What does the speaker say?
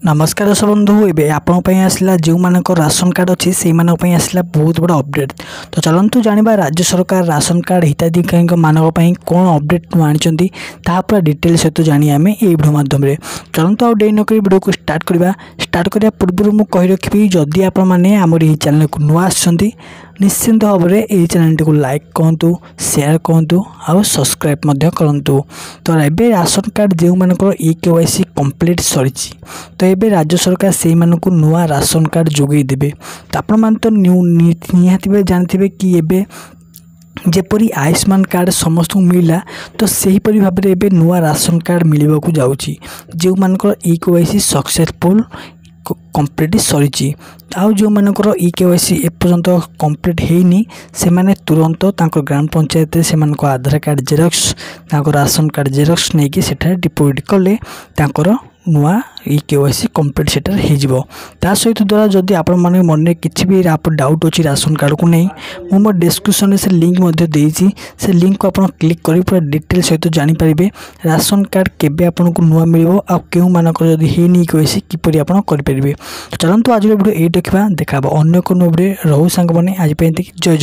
नमस्कार दर्शक बंधु ए आपण आसला जो मान राशन कार्ड अच्छी से आसला बहुत बड़ा अपडेट। तो चलतु जाना राज्य सरकार राशन कार्ड हिताधिकारी मानक कौन अपडेट आनी पूरा डिटेल सहित जानी आम ये भिडियो माध्यम चलतु आउ डे नक भिडियो को स्टार्ट करने पूर्व मुझे कही रखी जदि आपने आम चैनल को नुआ आसछंती निश्चिंत भाव में यही चैनल को लाइक कहतु शेयर कहतु आउ सब्सक्राइब करूँ। तो ये राशन कार्ड जो मानकर KYC कंप्लीट सरी तो ये राज्य सरकार से मानक नुआ राशन कार्ड जोगे देवे। तो आपण मान तो निहाती जानते कि ये जेपरी आयुष्मान कार्ड समस्त को मिला तो सहीपरी भाव में एबे नुआ राशन कार्ड मिलवा को जाउची जो मानकर KYC सक्सेसफुल कंप्लीट सरी आउ जो मानकर KYC एपर्यंत कंप्लीट होनी से माने तुरंत ग्राम पंचायत से Aadhaar card xerox ration card xerox नहीं कि डिपोजिट कले नुआ KYC कंप्लीट सेटर हो सहित द्वारा जदि आपण माने मन किसी भी डाउट अच्छी राशन कार्ड को नहीं मुझे मो डिस्क्रिप्शन से लिंक देती से लिंक को आप क्लिक कर पूरा डिटेल सहित जानीपारे राशन कार्ड केबे आपन को नुआ मिल आ क्यों मानक जदि है KYC किपरि आप करेंगे। चलतु आज वीडियो ये देखा देखा अन्य को नुआ रहू सांग मैंने आज जय जय।